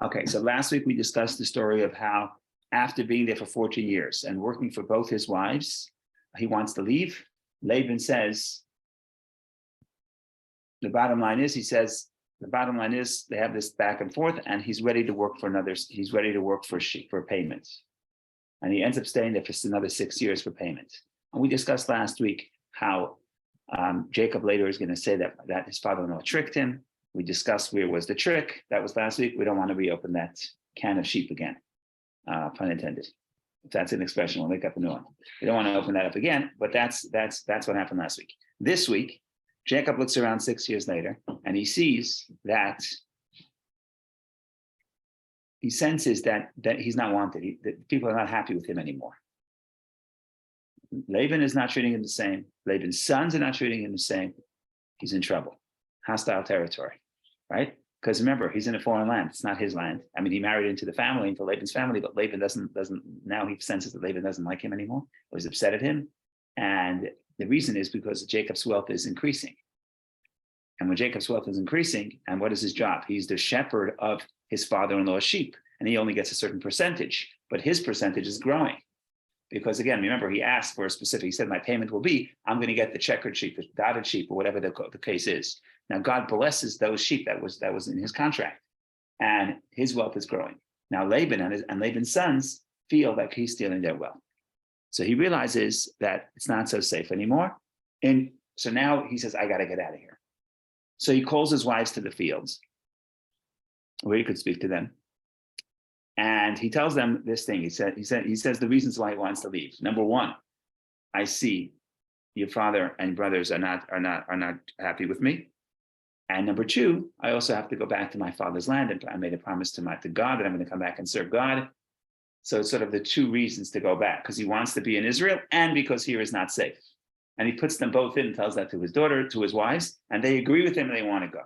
Okay, so last week we discussed the story of how after being there for 14 years and working for both his wives, he wants to leave. Laban says, the bottom line is they have this back and forth, and he's ready to work for payment. And he ends up staying there for another 6 years for payment. And we discussed last week how Jacob later is going to say that his father-in-law tricked him. We discussed where was the trick. That was last week. We don't want to reopen that can of sheep again, pun intended. If that's an expression, we'll make up a new one. We don't want to open that up again, but that's what happened last week. This week, Jacob looks around 6 years later, and he sees that he senses that he's not wanted. That people are not happy with him anymore. Laban is not treating him the same. Laban's sons are not treating him the same. He's in trouble. Hostile territory, right? Because remember, he's in a foreign land. It's not his land. I mean, he married into the family, into Laban's family, but Laban doesn't. Now he senses that Laban doesn't like him anymore, or is upset at him. And the reason is because Jacob's wealth is increasing. And when Jacob's wealth is increasing, and what is his job? He's the shepherd of his father-in-law's sheep, and he only gets a certain percentage, but his percentage is growing. Because again, remember, he asked for a specific, he said, my payment will be, I'm going to get the checkered sheep, the dotted sheep, or whatever the case is. Now, God blesses those sheep that was in his contract, and his wealth is growing. Now, Laban and Laban's sons feel like he's stealing their wealth. So he realizes that it's not so safe anymore. And so now he says, I got to get out of here. So he calls his wives to the fields where he could speak to them. And he tells them this thing. He says the reasons why he wants to leave. Number one, I see your father and brothers are not happy with me. And number two, I also have to go back to my father's land, and I made a promise to God that I'm going to come back and serve God. So it's sort of the two reasons to go back, because he wants to be in Israel and because here is not safe. And he puts them both in and tells that to his daughter, to his wives, and they agree with him and they want to go.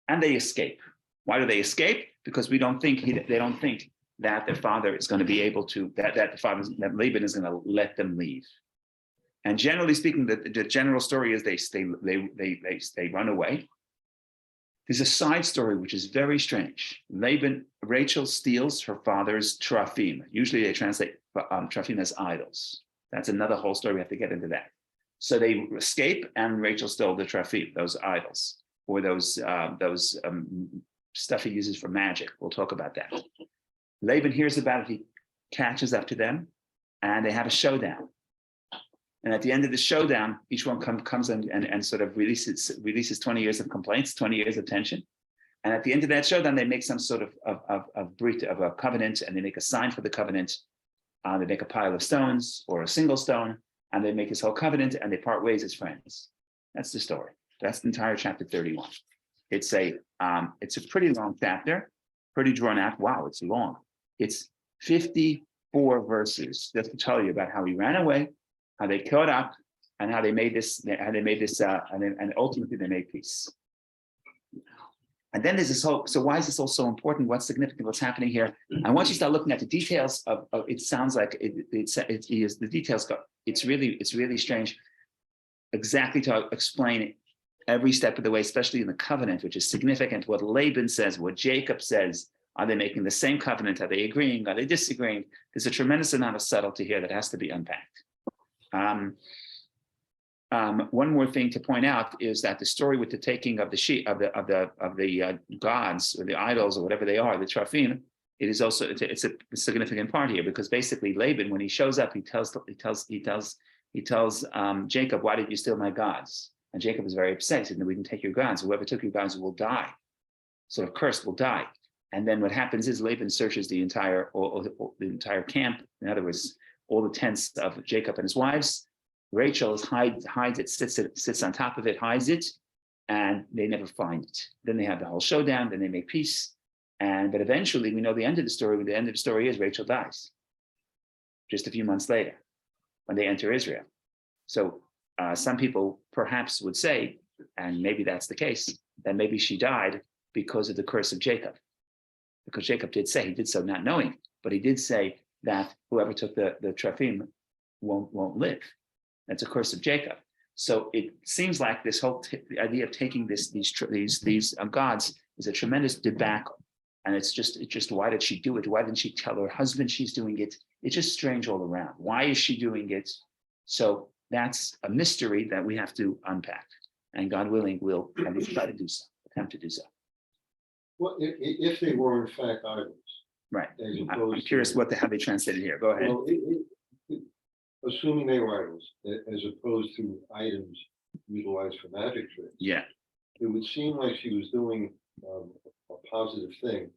And they escape. Why do they escape? Because they don't think that their father is going to be able to, that Laban is going to let them leave. And generally speaking, the general story is they run away. There's a side story which is very strange. Rachel steals her father's teraphim. Usually they translate teraphim as idols. That's another whole story. We have to get into that. So they escape, and Rachel stole the teraphim, those idols, or those stuff he uses for magic. We'll talk about that. Laban hears about it. He catches up to them, and they have a showdown. And at the end of the showdown, each one comes and sort of releases 20 years of complaints, 20 years of tension. And at the end of that showdown, they make some sort of a covenant, and they make a sign for the covenant. They make a pile of stones or a single stone, and they make this whole covenant, and they part ways as friends. That's the story. That's the entire chapter 31. It's a pretty long chapter, pretty drawn out. Wow, it's long. It's 54 verses just to tell you about how he ran away, how they caught up, and how they made this, and ultimately they made peace. And then there's this whole, so why is this all so important? What's significant? What's happening here? And once you start looking at the details of it sounds like the details go, it's really strange exactly to explain every step of the way, especially in the covenant, which is significant. What Laban says, what Jacob says, are they making the same covenant? Are they agreeing? Are they disagreeing? There's a tremendous amount of subtlety here that has to be unpacked. One more thing to point out is that the story with the taking of the sheep of the gods or the idols or whatever they are, the teraphim, it's a significant part here, because basically Laban, when he shows up, he tells Jacob, "Why did you steal my gods?" And Jacob is very upset. He said, "No, we didn't take your gods. Whoever took your gods will die. So cursed will die." And then what happens is Laban searches the entire camp. In other words, all the tents of Jacob and his wives. Rachel hides it, sits on top of it, hides it, and they never find it. Then they have the whole showdown. Then they make peace. But eventually, we know the end of the story. The end of the story is Rachel dies just a few months later when they enter Israel. So some people perhaps would say, and maybe that's the case, that maybe she died because of the curse of Jacob. Because Jacob did say, he did so not knowing, but he did say that whoever took the teraphim won't live. That's a curse of Jacob. So it seems like this whole idea of taking these gods is a tremendous debacle. And it's just, why did she do it? Why didn't she tell her husband she's doing it? It's just strange all around. Why is she doing it? So that's a mystery that we have to unpack. And God willing, we'll at least try to do so, attempt to do so. Well, if they were in fact idols. Right. As I'm opposed curious to, how they translated here. Go ahead. well, assuming they were idols, as opposed to items utilized for magic tricks, Yeah. it would seem like she was doing a positive thing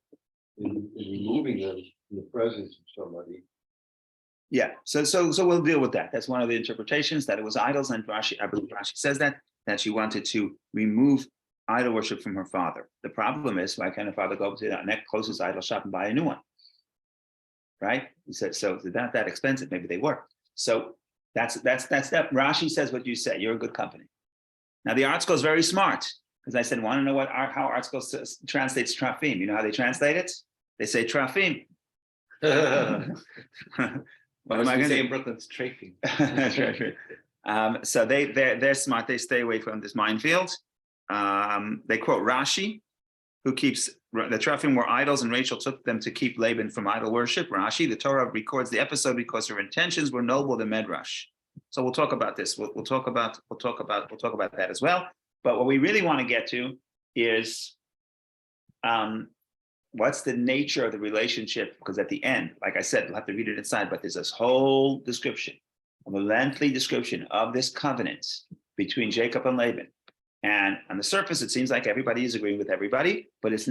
in removing them in the presence of somebody. Yeah. So we'll deal with that. That's one of the interpretations, that it was idols, and Rashi, I believe Rashi says that she wanted to remove idol worship from her father. The problem is, why can't her father go to that next closest idol shop and buy a new one? Right? He said, so they're not that expensive. Maybe they were. So that's that. Rashi says what you say. You're a good company. Now the ArtScroll is very smart, because I said, want to know how ArtScroll translates trafim? You know how they translate it? They say trafim. What am I going to say in Brooklyn? It's trafing. So they're smart. They stay away from this minefield. They quote Rashi, who keeps the Trafim were idols, and Rachel took them to keep Laban from idol worship. Rashi, the Torah records the episode because her intentions were noble, the Medrash. So we'll talk about this. We'll talk about that as well. But what we really want to get to is what's the nature of the relationship? Because at the end, like I said, we'll have to read it inside, but there's this whole description, a lengthy description of this covenant between Jacob and Laban. And on the surface, it seems like everybody is agreeing with everybody, but there's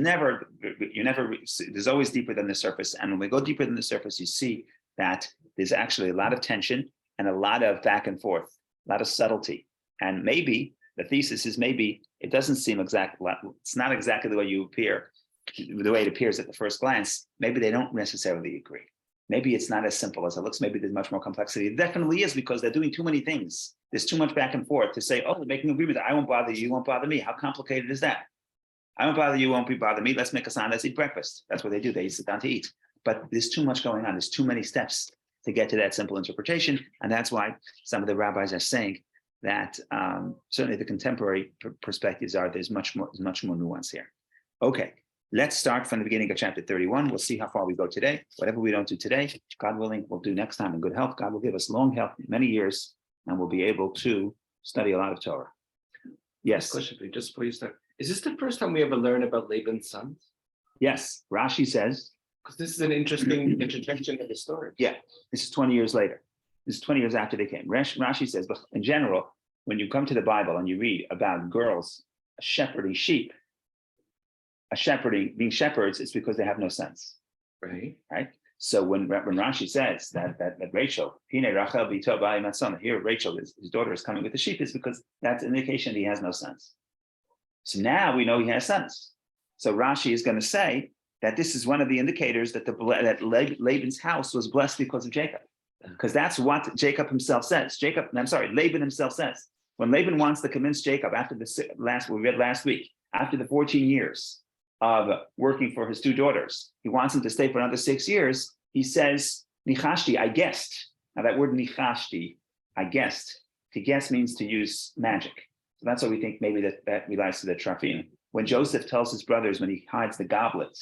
always deeper than the surface. And when we go deeper than the surface, you see that there's actually a lot of tension and a lot of back and forth, a lot of subtlety. And maybe the thesis is, maybe it doesn't seem exactly, it's not exactly the way it appears at the first glance. Maybe they don't necessarily agree. Maybe it's not as simple as it looks. Maybe there's much more complexity. It definitely is, because they're doing too many things. There's too much back and forth to say, oh, they're making an agreement. I won't bother you, you won't bother me. How complicated is that? I won't bother you, won't bother me. Let's make a sign, let's eat breakfast. That's what they do. They sit down to eat. But there's too much going on. There's too many steps to get to that simple interpretation. And that's why some of the rabbis are saying that certainly the contemporary perspectives are there's much more nuance here. Okay. Let's start from the beginning of chapter 31. We'll see how far we go today. Whatever we don't do today, God willing, we'll do next time in good health. God will give us long health, many years, and we'll be able to study a lot of Torah. Yes. Question, please, just before you start. Is this the first time we ever learn about Laban's sons? Yes. Rashi says. Because this is an interesting interjection in the story. Yeah. This is 20 years later. This is 20 years after they came. Rashi says, but in general, when you come to the Bible and you read about girls shepherding sheep, being shepherds, it's because they have no sons. Right. So when Rashi says that Rachel, here Rachel, his daughter, is coming with the sheep, is because that's an indication he has no sons. So now we know he has sons. So Rashi is going to say that this is one of the indicators that Laban's house was blessed because of Jacob, because that's what Jacob himself says. Laban himself says, when Laban wants to convince Jacob after we read last week, after the 14 years of working for his two daughters, he wants him to stay for another 6 years. He says, Nichashti, I guessed. Now that word Nichashti, I guessed. To guess means to use magic. So that's why we think maybe that relies to the Trafim. When Joseph tells his brothers, when he hides the goblet,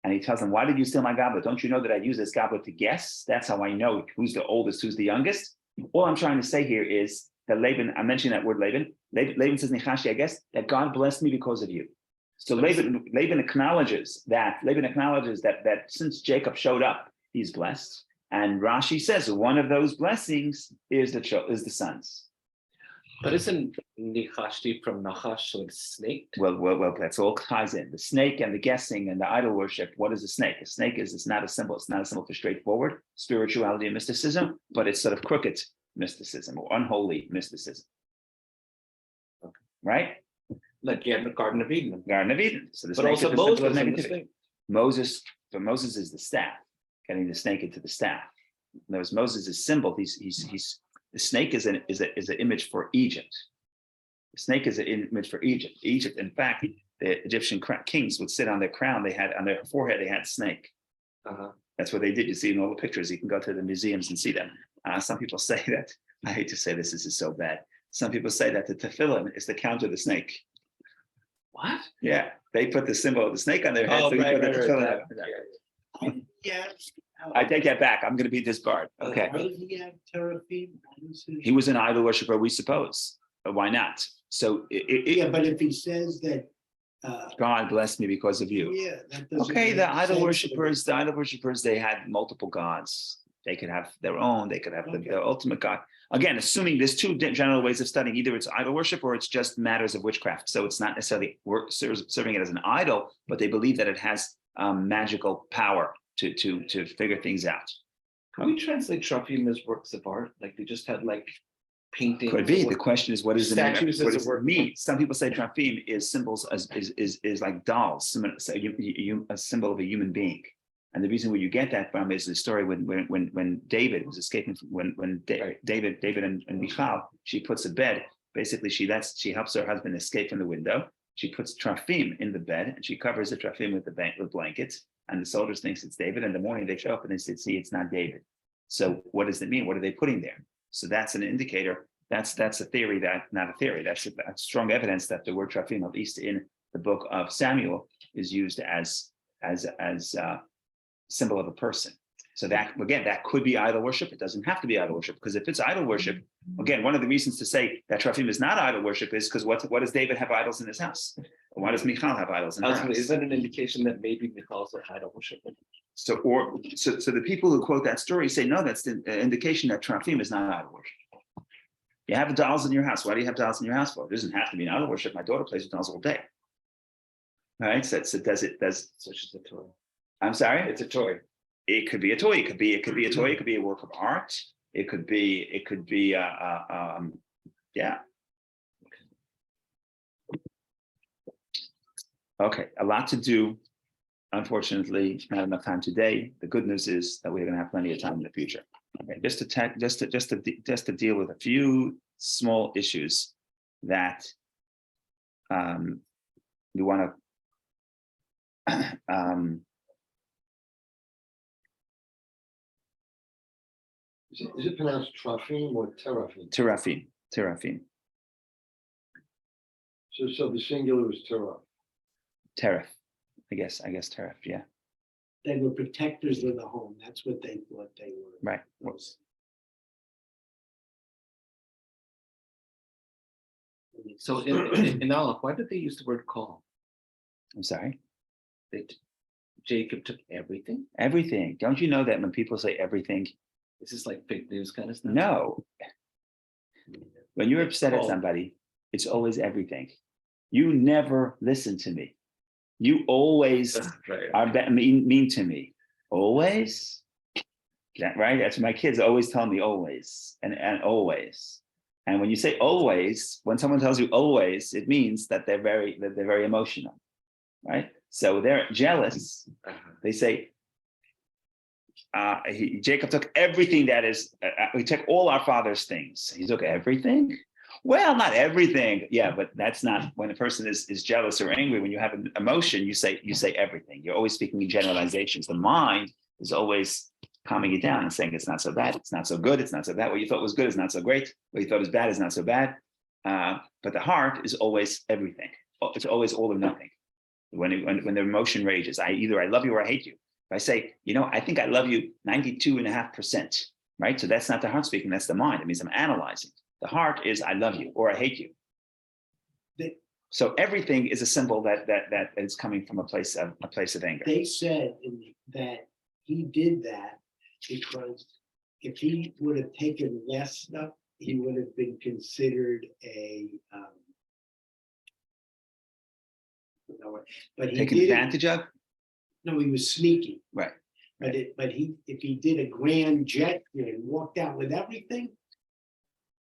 and he tells them, why did you steal my goblet? Don't you know that I use this goblet to guess? That's how I know who's the oldest, who's the youngest. All I'm trying to say here is that Laban, I'm mentioning that word Laban. Laban says, Nichashti, I guess, that God blessed me because of you. So Laban acknowledges that since Jacob showed up, he's blessed. And Rashi says one of those blessings is the sons. But isn't Nichashti from Nachash, so it's snake? Well, that's all ties in. The snake and the guessing and the idol worship. What is a snake? A snake it's not a symbol. It's not a symbol for straightforward spirituality and mysticism, but it's sort of crooked mysticism or unholy mysticism. Okay. Right? Like you have the Garden of Eden. So the but snake also is Moses, of negativity. Moses is the staff, getting the snake into the staff. In other words, Moses' symbol. The snake is an image for Egypt. The snake is an image for Egypt. Egypt, in fact, the Egyptian kings would sit on their crown. They had on their forehead, they had snake. That's what they did. You see in all the pictures. You can go to the museums and see them. Some people say that. I hate to say this is so bad. Some people say that the tefillin is the count of the snake. What? Yeah, They put the symbol of the snake on their head. Oh, So we right, put the right, tefillin right. on. Yeah. I take that back. I'm going to be disbarred. Okay. Why does he have teraphim? He was an idol worshiper, we suppose. Why not? So Yeah, but if he says that, God bless me because of you. yeah, that doesn't. Okay, make the idol sense to me. worshippers, they had multiple gods. They could have their own, they could have Okay. their ultimate God. Again, assuming there's two general ways of studying, either it's idol worship or it's just matters of witchcraft. So it's not necessarily serving it as an idol, but they believe that it has magical power to figure things out. Can we translate Trafim as works of art? Like they just had like paintings. Could be. or The question is, what is the Statues what as a does it work of mean? art. Some people say trafim is symbols is like dolls, a symbol of a human being. And the reason where you get that from is the story when David was escaping from David and Michal, she puts a bed. Basically, she helps her husband escape from the window. She puts trafim in the bed and she covers the trafim with blankets. And the soldiers thinks it's David. In the morning they show up and they say, see, it's not David. So what does it mean? What are they putting there? So that's an indicator. That's a theory not a theory. That's strong evidence that the word trafim, at least in the book of Samuel, is used as symbol of a person. So that, again, that could be idol worship. It doesn't have to be idol worship, because if it's idol worship, again, one of the reasons to say that trafim is not idol worship is because what does David have idols in his house? Why does Michal have idols in her house? Is that an indication that maybe Michal's a idol worship? So the people who quote that story say, no, that's the indication that trafim is not idol worship. You have dolls in your house. Why do you have dolls in your house for? It doesn't have to be an idol worship. My daughter plays with dolls all day. All right, so does So it's just a toy. I'm sorry? It's a toy. It could be a toy. It could be a toy. It could be a work of art. It could be yeah. Okay, a lot to do. Unfortunately, not enough time today. The good news is that we're going to have plenty of time in the future. Okay, just to deal with a few small issues that we want to. Is it pronounced trafim or terafim? Terafim. So the singular is teraf. Teraf. I guess teraf. Yeah. They were protectors of the home. That's what they thought they were. Right. Those- So in Aleph, why did they use the word call? I'm sorry. Jacob took everything? Everything. Don't you know that when people say everything? Is this like fake news kind of stuff? No. When you're upset at Oh. somebody, it's always everything. You never listen to me. You always Right. are mean to me. Always. That right? That's what my kids always tell me, always and always. And when you say always, when someone tells you always, it means that they're very emotional, right? So they're jealous. Uh-huh. They say, Jacob took everything that is, we took all our father's things. He took everything. Well, not everything. Yeah, but that's not when a person is jealous or angry. When you have an emotion, you say everything. You're always speaking in generalizations. The mind is always calming you down and saying it's not so bad, it's not so good, it's not so bad. What you thought was good is not so great. What you thought was bad is not so bad. But the heart is always everything. It's always all or nothing. When the emotion rages, either I love you or I hate you. If I say, I think I love you 92.5%, right? So that's not the heart speaking, that's the mind. It means I'm analyzing. The heart is I love you or I hate you. So everything is a symbol that is coming from a place of anger. They said that he did that because if he would have taken less stuff, he would have been considered but he Taken did advantage of? No, he was sneaky. Right. But if he did a grand gesture and walked out with everything,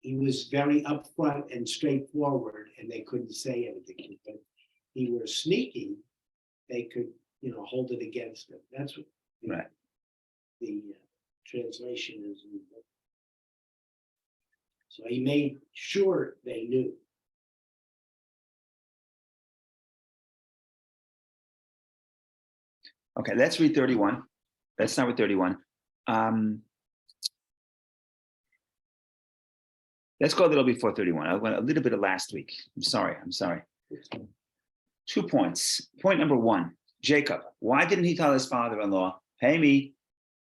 he was very upfront and straightforward, and they couldn't say anything. But he was sneaky, they could, hold it against him. That's what Right. the translation is. So he made sure they knew. Okay, let's read 31. Let's start with 31. Let's go a little before 31. I went a little bit of last week. I'm sorry. 2 points. Point number 1, Jacob. Why didn't he tell his father-in-law, pay me?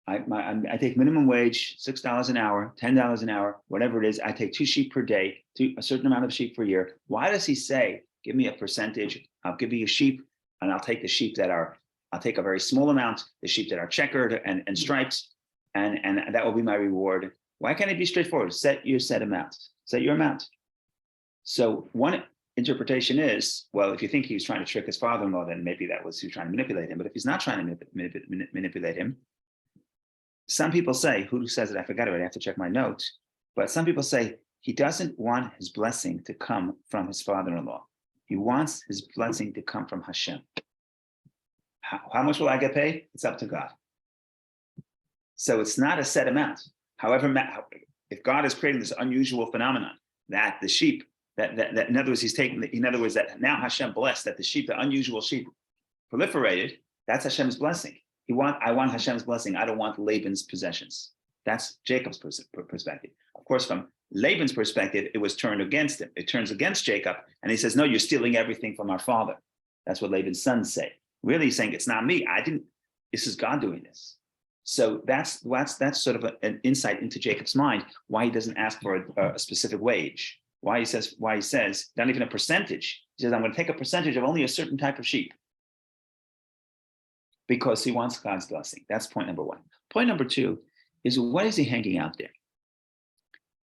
I take minimum wage, $6 an hour, $10 an hour, whatever it is. I take 2 sheep per day, a certain amount of sheep per year. Why does he say, give me a percentage? I'll give you a sheep, and I'll take the sheep I'll take a very small amount, the sheep that are checkered and striped, and that will be my reward. Why can't it be straightforward? Set your amount. So one interpretation is, well, if you think he was trying to trick his father-in-law, then maybe he was trying to manipulate him. But if he's not trying to manipulate him, some people say, who says it? I forgot it. I have to check my notes. But some people say he doesn't want his blessing to come from his father-in-law. He wants his blessing to come from Hashem. How much will I get paid? It's up to God. So it's not a set amount. However, if God is creating this unusual phenomenon that the sheep, that in other words, that now Hashem blessed that the sheep, the unusual sheep, proliferated. That's Hashem's blessing. I want Hashem's blessing. I don't want Laban's possessions. That's Jacob's perspective. Of course, from Laban's perspective, it was turned against him. It turns against Jacob, and he says, "No, you're stealing everything from our father." That's what Laban's sons say. Really saying, "It's not me. I didn't. This is God doing this." So that's sort of an insight into Jacob's mind, why he doesn't ask for a specific wage, why he says not even a percentage. He says, I'm going to take a percentage of only a certain type of sheep, because he wants God's blessing. That's point number 1. Point number 2 is, what is he hanging out there?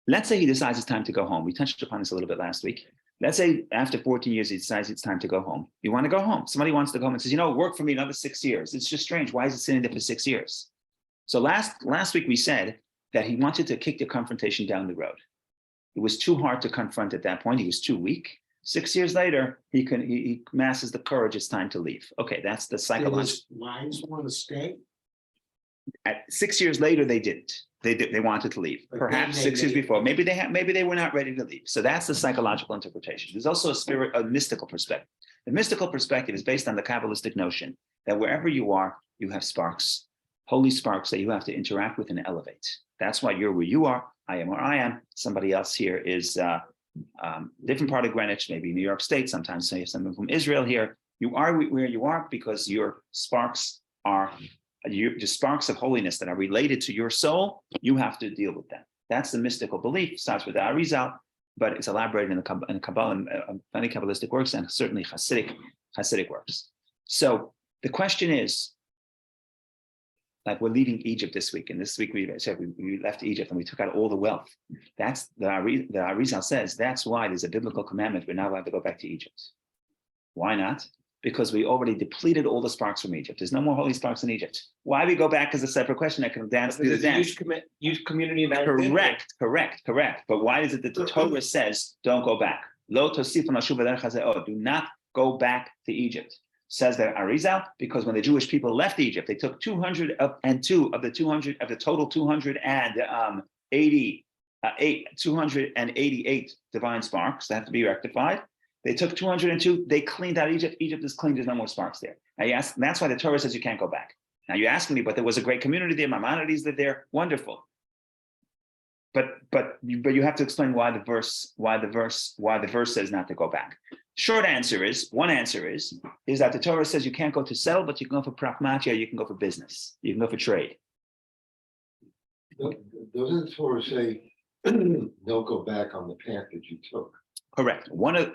Let's say he decides it's time to go home. We touched upon this a little bit last week. Let's say after 14 years, he decides it's time to go home. You want to go home. Somebody wants to go home and says, work for me another 6 years. It's just strange. Why is it sitting there for 6 years? So last week we said that he wanted to kick the confrontation down the road. It was too hard to confront at that point. He was too weak. 6 years later, he masses the courage. It's time to leave. Okay, that's the psychological. Wives want to stay. At 6 years later, they didn't. They wanted to leave. But Perhaps then 6 years before. Maybe they were not ready to leave. So that's the psychological interpretation. There's also a mystical perspective. The mystical perspective is based on the Kabbalistic notion that wherever you are, you have sparks, holy sparks that you have to interact with and elevate. That's why you're where you are. I am where I am. Somebody else here is different part of Greenwich, maybe New York State. Sometimes you have someone from Israel here. You are where you are because your sparks are the sparks of holiness that are related to your soul. You have to deal with them. That's the mystical belief. Starts with the Arizal, but it's elaborated in the Kabbalah and many Kabbalistic works, and certainly Hasidic works. So the question is, like, we're leaving Egypt this week, and this week we left Egypt and we took out all the wealth. That's the Arizal says that's why there's a biblical commandment we're not allowed to go back to Egypt. Why not? Because we already depleted all the sparks from Egypt. There's no more holy sparks in Egypt. Why we go back is a separate question. I can dance through the dance. Huge community. Correct. But why is it that the Torah says don't go back? Lo tosif l'shuv derech hazeh, do not go back to Egypt. Says that Arizal, because when the Jewish people left Egypt, they took 202 of the total 288 divine sparks that have to be rectified. They took 202, they cleaned out Egypt. Egypt is clean, there's no more sparks there. Now you ask, that's why the Torah says you can't go back. Now you're asking me, but there was a great community there, Maimonides lived there, wonderful. But you have to explain why the verse says not to go back. One answer is that the Torah says you can't go to settle, but you can go for pragmatia, you can go for business, you can go for trade. Doesn't the Torah say, don't go back on the path that you took? Correct.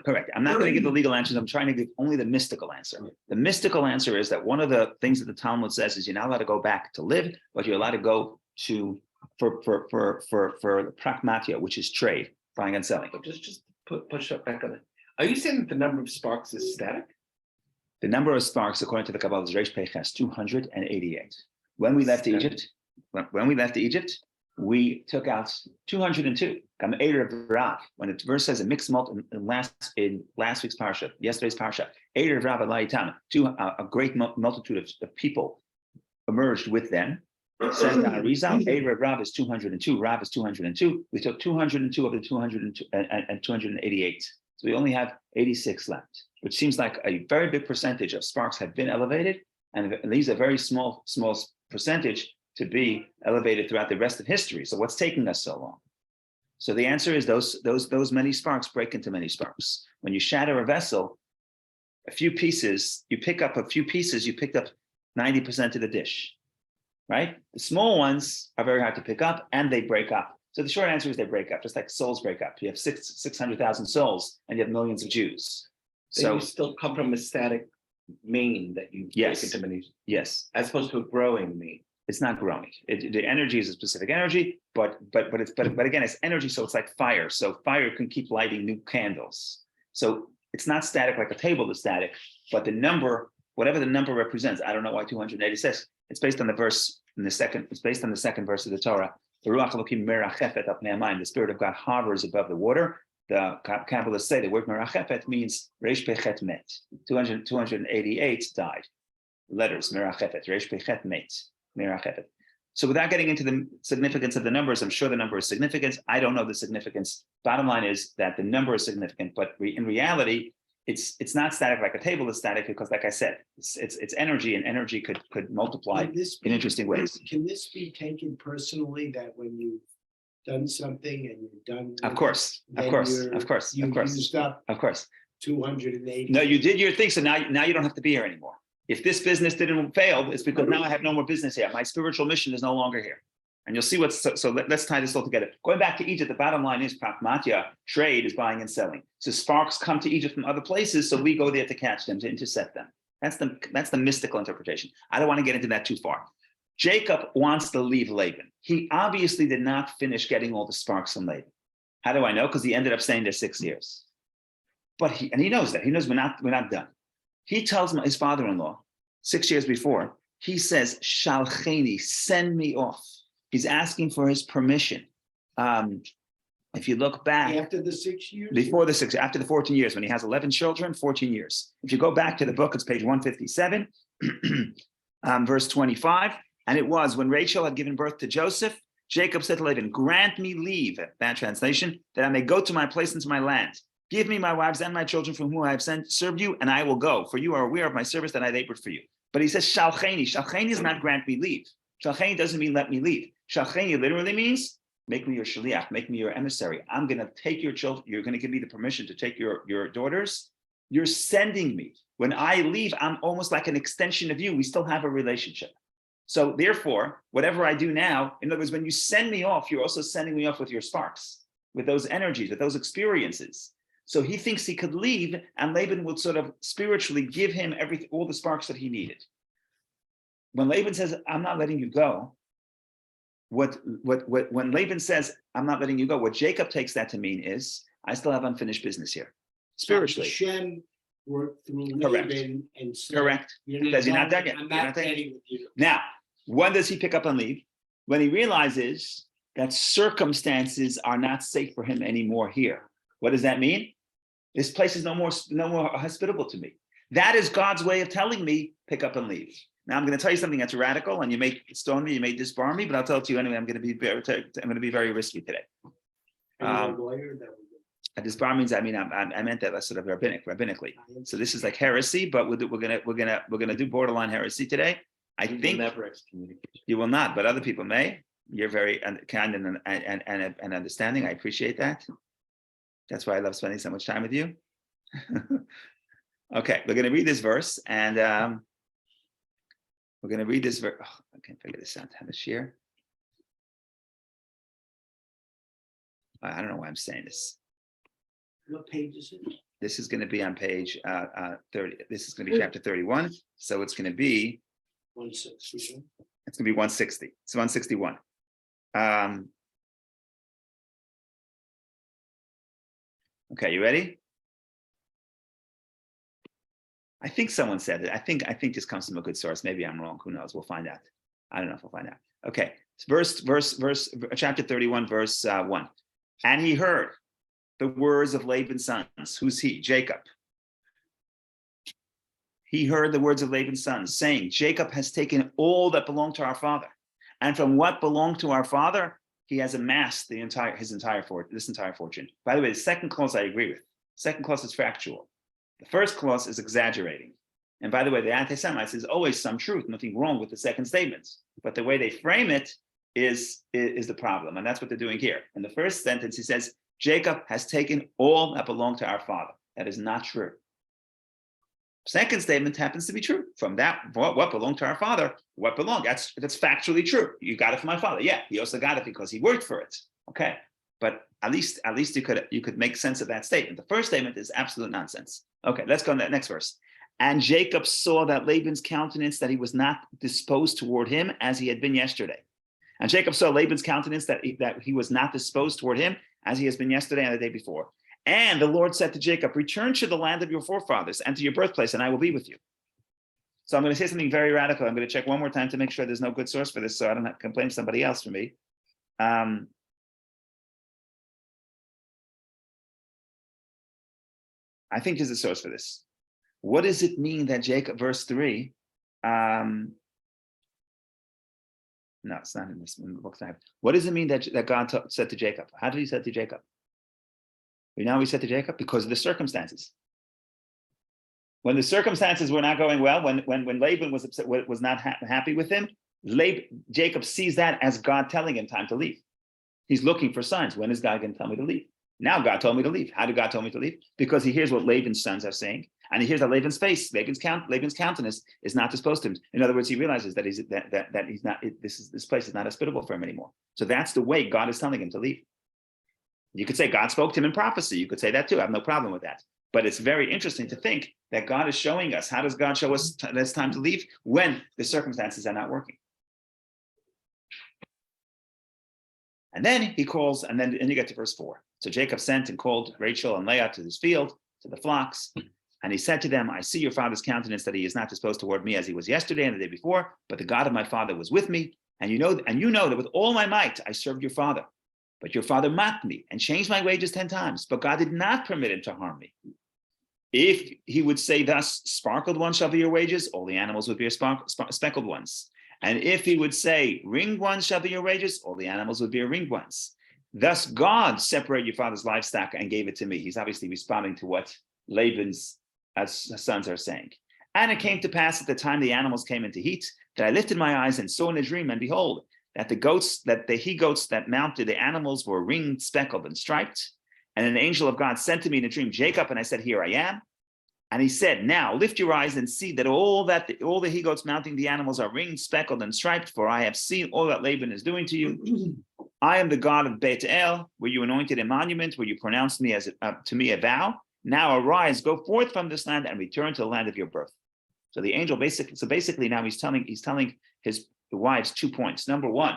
Correct. I'm not going to give the legal answers. I'm trying to give only the mystical answer. The mystical answer is that one of the things that the Talmud says is you're not allowed to go back to live, but you're allowed to go to for pragmatia, which is trade, buying and selling. But just push up back on it. Are you saying that the number of sparks is static? The number of sparks, according to the Kabbalah, is Reish Peiches, 288. When we left Egypt, we took out 202. When the verse says a mixed multitude in last week's parsha, yesterday's parsha, a great multitude of people emerged with them. Says that Arizal, Erev Rav is 202, Rav is 202. We took 202 of the 202 and 288. So we only have 86 left, which seems like a very big percentage of sparks have been elevated, and these are very small percentage to be elevated throughout the rest of history. So what's taking us so long? So the answer is those many sparks break into many sparks. When you shatter a vessel, a few pieces, you pick up 90% of the dish, right? The small ones are very hard to pick up and they break up. So the short answer is they break up, just like souls break up. You have 600,000 souls and you have millions of Jews. So So you still come from a static main that you Yes. break into many, yes, as opposed to a growing main. it's not growing. The energy is a specific energy, but again, it's energy, so it's like fire. So fire can keep lighting new candles. So it's not static like a table is static, but the number, whatever the number represents, I don't know why 286. It's based on the verse in the second. It's based on the second verse of the Torah. The Ruach Elokim merachefet al pnei hamayim. The Spirit of God hovers above the water. The Kabbalists say the word merachefet means reish pechet met. 288 died. Letters merachefet reish pechet met. So without getting into the significance of the numbers, I'm sure the number is significant. I don't know the significance. Bottom line is that the number is significant, but in reality, it's not static like a table is static because, like I said, it's energy, and energy could multiply Can this in be- interesting ways. Can this be taken personally, that when you've done something and you're done? Of with course, it, of then course, you're- of course, You of course, used up of course. 280. No, you did your thing, so now you don't have to be here anymore. If this business didn't fail, it's because now I have no more business here. My spiritual mission is no longer here. And you'll see what's, let's tie this all together. Going back to Egypt, the bottom line is pragmatia, trade is buying and selling. So sparks come to Egypt from other places, so we go there to catch them, to intercept them. That's the mystical interpretation. I don't want to get into that too far. Jacob wants to leave Laban. He obviously did not finish getting all the sparks from Laban. How do I know? Because he ended up staying there 6 years. But he knows that. He knows we're not done. He tells his father-in-law 6 years before, he says, Shalcheni, send me off. He's asking for his permission. If you look back, After the 6 years? after the 14 years, when he has 11 children, 14 years. If you go back to the book, it's page 157, verse 25. And it was when Rachel had given birth to Joseph, Jacob said to Laban, grant me leave, that translation, that I may go to my place and to my land. Give me my wives and my children from whom I have served you, and I will go. For you are aware of my service that I labored for you. But he says, Shalcheni. Shalcheni is not grant me leave. Shalcheni doesn't mean let me leave. Shalcheni literally means make me your shaliach, make me your emissary. I'm going to take your children. You're going to give me the permission to take your daughters. You're sending me. When I leave, I'm almost like an extension of you. We still have a relationship. So therefore, whatever I do now, in other words, when you send me off, you're also sending me off with your sparks, with those energies, with those experiences. So he thinks he could leave, and Laban would sort of spiritually give him all the sparks that he needed. When Laban says, I'm not letting you go, when Laban says, I'm not letting you go, what Jacob takes that to mean is, I still have unfinished business here, spiritually. Hashem worked through Correct. Laban and said, Correct. Because you're not done yet. I'm You're not not done yet. ready with you. Now, when does he pick up and leave? When he realizes that circumstances are not safe for him anymore here. What does that mean? This place is no more hospitable to me. That is God's way of telling me, pick up and leave. Now I'm going to tell you something that's radical, and you may stone me, you may disbar me, but I'll tell it to you anyway. I'm going to be very risky today. Are you a lawyer? That would A disbar means I meant that sort of rabbinically. So this is like heresy, but we're gonna do borderline heresy today. I You will think never excommunicate. you will not, but other people may. You're very kind and understanding. I appreciate that. That's why I love spending so much time with you. Okay, we're going to read this verse, and we're going to read this verse. Oh, I can't figure this out. Have a share. I don't know why I'm saying this. What page is it? This is going to be on page 30. This is going to be chapter 31. So it's going to be 160. It's going to be 160. It's 161. Okay, you ready? I think someone said it. I think this comes from a good source. Maybe I'm wrong. Who knows? We'll find out. I don't know if we'll find out. Okay, chapter 31, verse 1. And he heard the words of Laban's sons. Who's he? Jacob. He heard the words of Laban's sons, saying, Jacob has taken all that belonged to our father. And from what belonged to our father, he has amassed this entire fortune. By the way, the second clause I agree with. Second clause is factual. The first clause is exaggerating. And by the way, the anti-Semites is always some truth, nothing wrong with the second statement. But the way they frame it is the problem. And that's what they're doing here. In the first sentence, he says, Jacob has taken all that belonged to our father. That is not true. Second statement happens to be true. From that, what belonged to our father, what belonged. That's factually true. You got it from my father. Yeah, he also got it because he worked for it. Okay. But at least you could make sense of that statement. The first statement is absolute nonsense. Okay, let's go to that next verse. And Jacob saw that Laban's countenance, that he was not disposed toward him as he had been yesterday. And Jacob saw Laban's countenance, that he was not disposed toward him as he has been yesterday and the day before. And the Lord said to Jacob, return to the land of your forefathers and to your birthplace, and I will be with you. So I'm going to say something very radical. I'm going to check one more time to make sure there's no good source for this, so I don't have to complain to somebody else for me. I think there's a source for this. What does it mean that Jacob, verse 3, no, it's not in this in the book. What does it mean that God said to Jacob? How did he say to Jacob? You know how he said to Jacob? Because of the circumstances. When the circumstances were not going well, when Laban was upset, was not happy with him, Jacob sees that as God telling him time to leave. He's looking for signs. When is God going to tell me to leave? Now God told me to leave. How did God tell me to leave? Because he hears what Laban's sons are saying, and he hears that Laban's face, Laban's countenance is not disposed to him. In other words, he realizes that he's not. This place is not hospitable for him anymore. So that's the way God is telling him to leave. You could say God spoke to him in prophecy. You could say that too. I have no problem with that. But it's very interesting to think that God is showing us. How does God show us that it's time to leave? When the circumstances are not working. And then he calls, and then you get to verse 4. So Jacob sent and called Rachel and Leah to his field, to the flocks. And he said to them, I see your father's countenance, that he is not disposed toward me as he was yesterday and the day before, but the God of my father was with me. And you know that with all my might I served your father. But your father mocked me and changed my wages 10 times. But God did not permit him to harm me. If he would say thus, sparkled ones shall be your wages, all the animals would be your speckled ones. And if he would say, ringed ones shall be your wages, all the animals would be your ringed ones. Thus God separated your father's livestock and gave it to me. He's obviously responding to what Laban's sons are saying. And it came to pass at the time the animals came into heat, that I lifted my eyes and saw in a dream, and behold, that the he-goats that mounted the animals were ringed, speckled, and striped. And an angel of God sent to me in a dream, Jacob, and I said, here I am. And he said, now lift your eyes and see that all the he-goats mounting the animals are ringed, speckled, and striped, for I have seen all that Laban is doing to you. I am the God of Bethel, where you anointed a monument, where you pronounced me to me a vow. Now arise, go forth from this land and return to the land of your birth. So the angel basically now he's telling his wives 2 points. Number one,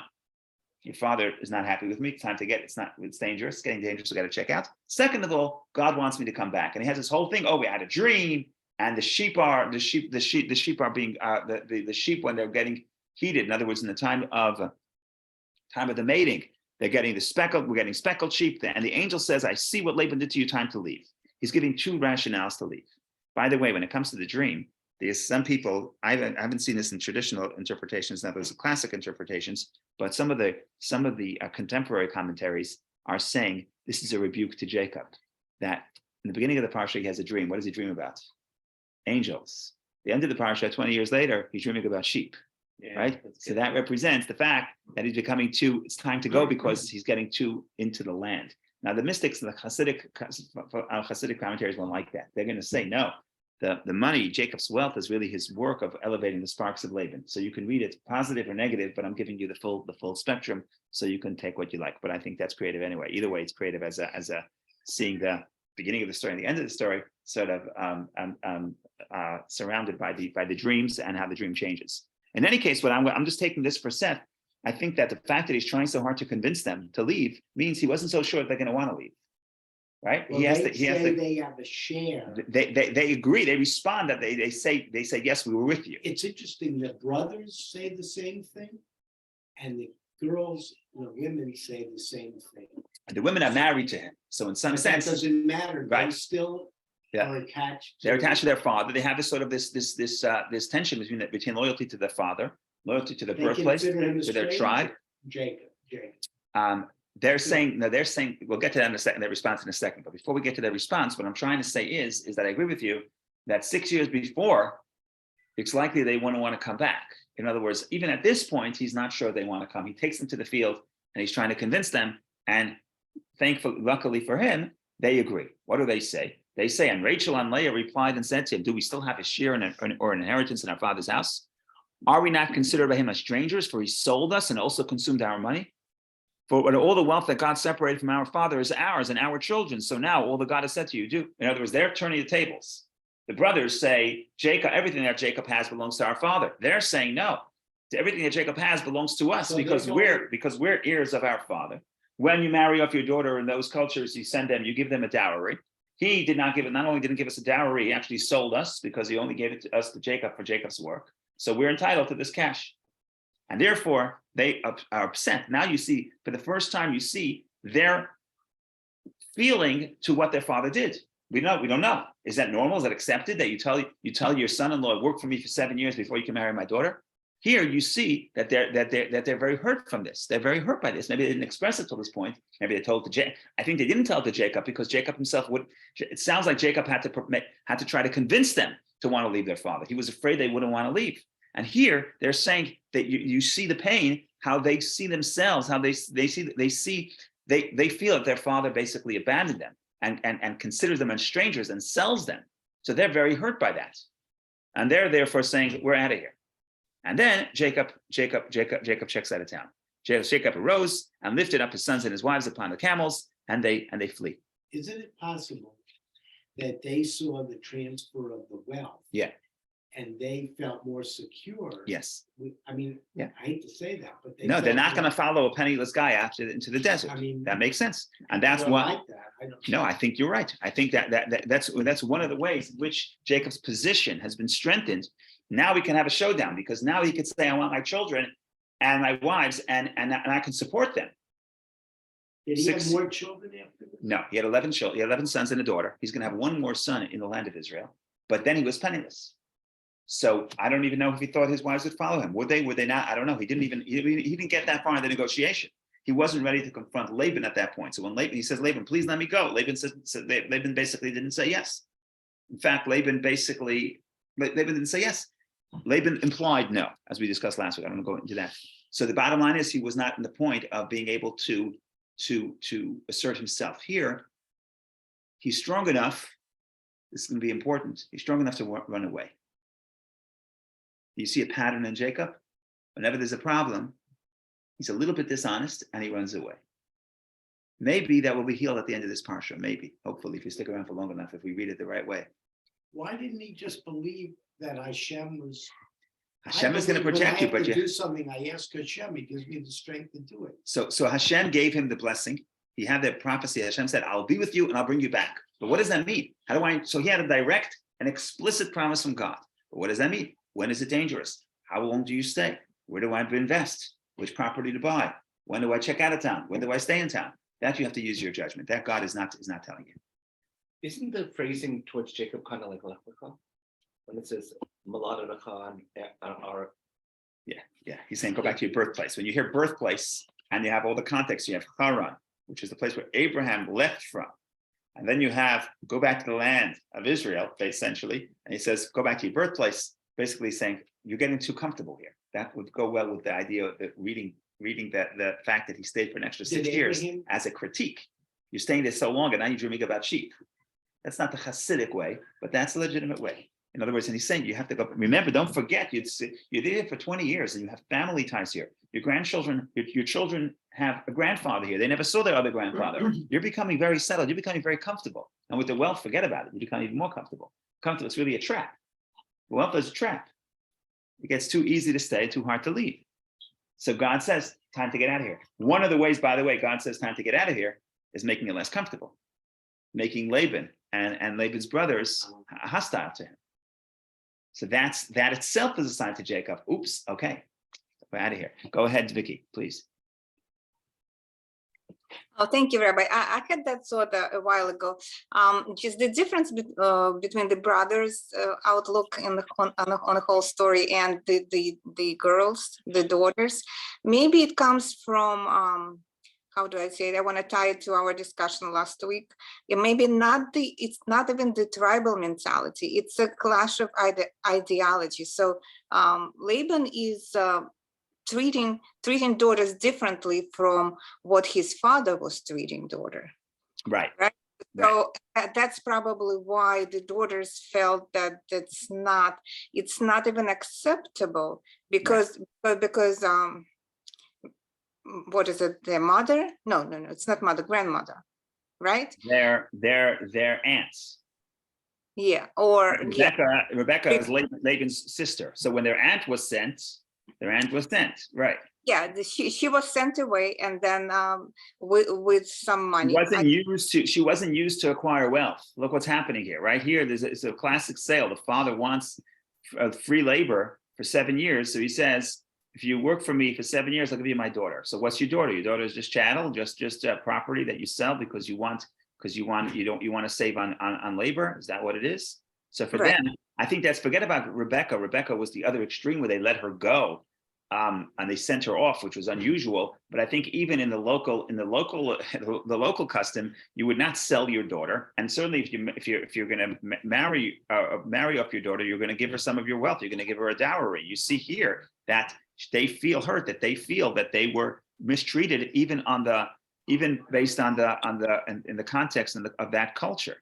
your father is not happy with me. It's dangerous. It's getting dangerous. We got to check out. Second of all, God wants me to come back. And he has this whole thing. Oh, we had a dream, and the sheep are being the sheep when they're getting heated. In other words, in the time of the mating, we're getting speckled sheep. And the angel says, I see what Laban did to you, time to leave. He's giving 2 rationales to leave. By the way, when it comes to the dream, there's some people, I haven't seen this in traditional interpretations, now there's classic interpretations, but some of the contemporary commentaries are saying this is a rebuke to Jacob, that in the beginning of the parsha, he has a dream. What does he dream about? Angels. The end of the parsha, 20 years later, he's dreaming about sheep, right? So that represents the fact that he's becoming it's time to go because he's getting too into the land. Now, the mystics and the Hasidic commentaries won't like that. They're going to say, no, the money, Jacob's wealth, is really his work of elevating the sparks of Laban. So you can read it positive or negative, but I'm giving you the full spectrum, so you can take what you like. But I think that's creative anyway. Either way, it's creative as a seeing the beginning of the story and the end of the story, sort of surrounded by the dreams and how the dream changes. In any case, I'm just taking this for Seth. I think that the fact that he's trying so hard to convince them to leave means he wasn't so sure they're going to want to leave. Right? Well, they have a share. They agree. They respond that they say yes, we were with you. It's interesting that brothers say the same thing, and the women say the same thing. And the women are married to him, so in some sense, that doesn't matter. Right. They still are attached. They're attached to their father. They have this sort of this tension between loyalty to their father, loyalty to the birthplace, to their tribe. Jacob. They're saying we'll get to that in a second, their response in a second. But before we get to their response, what I'm trying to say is that I agree with you that 6 years before, it's likely they want to come back. In other words, even at this point, he's not sure they want to come. He takes them to the field and he's trying to convince them. And luckily for him, they agree. What do they say? They say, and Rachel and Leah replied and said to him, do we still have a share or an inheritance in our father's house? Are we not considered by him as strangers? For he sold us and also consumed our money. For all the wealth that God separated from our father is ours and our children. So now all that God has said to you, do. In other words, they're turning the tables. The brothers say, Jacob, everything that Jacob has belongs to our father. They're saying, no, everything that Jacob has belongs to us So because we're heirs of our father. When you marry off your daughter in those cultures, you give them a dowry. He did not give it, not only didn't give us a dowry, he actually sold us because he only gave it to us to Jacob for Jacob's work. So we're entitled to this cash. And therefore, they are upset. Now you see, for the first time, you see their feeling to what their father did. We don't know. Is that normal? Is that accepted that you tell your son-in-law, work for me for 7 years before you can marry my daughter? Here you see that they're very hurt from this. They're very hurt by this. Maybe they didn't express it till this point. Maybe they told to Jacob. I think they didn't tell it to Jacob because Jacob himself would. It sounds like Jacob had to try to convince them to want to leave their father. He was afraid they wouldn't want to leave. And here they're saying that you see the pain, how they see themselves, how they feel that their father basically abandoned them and considers them as strangers and sells them. So they're very hurt by that. And they're therefore saying, we're out of here. And then Jacob checks out of town. Jacob arose and lifted up his sons and his wives upon the camels, and they flee. Isn't it possible that they saw the transfer of the wealth? Yeah. And they felt more secure? Yes. I hate to say that, but They're not going to follow a penniless guy into the desert. That makes sense, and that's why. I think you're right. I think that's one of the ways in which Jacob's position has been strengthened. Now we can have a showdown because now he could say, "I want my children and my wives, and I can support them." Did he have more children after this? No, he had 11 children. He had 11 sons and a daughter. He's going to have one more son in the land of Israel, but then he was penniless. So I don't even know if he thought his wives would follow him. Would they not? I don't know. He didn't get that far in the negotiation. He wasn't ready to confront Laban at that point. So when he says, Laban, please let me go. Laban basically didn't say yes. In fact, Laban didn't say yes. Laban implied no, as we discussed last week. I don't want to go into that. So the bottom line is he was not in the point of being able to assert himself. Here, he's strong enough. This is going to be important. He's strong enough to run away. You see a pattern in Jacob? Whenever there's a problem, he's a little bit dishonest and he runs away. Maybe that will be healed at the end of this parsha. Maybe, hopefully, if you stick around for long enough, if we read it the right way. Why didn't he just believe that Hashem was? Hashem is going to protect you, but you do something. I ask Hashem; He gives me the strength to do it. So Hashem gave him the blessing. He had the prophecy. Hashem said, "I'll be with you and I'll bring you back." But what does that mean? So he had a direct and explicit promise from God. But what does that mean? When is it dangerous? How long do you stay? Where do I invest? Which property to buy? When do I check out of town? When do I stay in town? That you have to use your judgment. That God is not telling you. Isn't the phrasing towards Jacob kind of like Lech Lecha? When it says Malad Lecha or Yeah. He's saying go back to your birthplace. When you hear birthplace and you have all the context, you have Haran, which is the place where Abraham left from. And then you have go back to the land of Israel, essentially. And he says, go back to your birthplace, basically saying you're getting too comfortable here. That would go well with the idea of reading the fact that he stayed for an extra 6 years as a critique. You're staying there so long and now you're dreaming about sheep. That's not the Hasidic way, but that's a legitimate way. In other words, and he's saying you have to go. Remember, don't forget, you're there for 20 years and you have family ties here. Your grandchildren, your children have a grandfather here. They never saw their other grandfather. You're becoming very settled. You're becoming very comfortable. And with the wealth, forget about it. You become even more comfortable. Comfortable, it's really a trap. Wealth is a trap. It gets too easy to stay, too hard to leave. So God says, time to get out of here. One of the ways, by the way, God says time to get out of here is making it less comfortable. Making Laban and Laban's brothers hostile to him. So that itself is a sign to Jacob. Oops, okay, we're out of here. Go ahead, Vicky, please. Oh, thank you, Rabbi. I had that thought a while ago. Just the difference between the brothers' outlook on the whole story and the girls, the daughters. Maybe it comes from how do I say it? I want to tie it to our discussion last week. It maybe it's not even the tribal mentality. It's a clash of ideology. So Laban is treating daughters differently from what his father was treating daughter. Right. So that's probably why the daughters felt that it's not even acceptable because what is it, their mother? No, it's not mother, grandmother, right? Their aunts. Yeah, or yeah, Rebecca is Laban's sister. So when their aunt was sent, right? yeah, she was sent away and then with some money. She wasn't used to acquire wealth. Look what's happening here, right here. It's a classic sale. The father wants free labor for 7 years. So he says, if you work for me for 7 years, I'll give you my daughter. So what's your daughter? Your daughter is just chattel, just property that you sell because you want to save on labor. Is that what it is? So for Right. them, I think that's, forget about Rebecca. Rebecca was the other extreme where they let her go. And they sent her off, which was unusual. But I think even in the local custom, you would not sell your daughter. And certainly, if you're going to marry off your daughter, you're going to give her some of your wealth. You're going to give her a dowry. You see here that they feel hurt, that they feel that they were mistreated, even based on the context of that culture.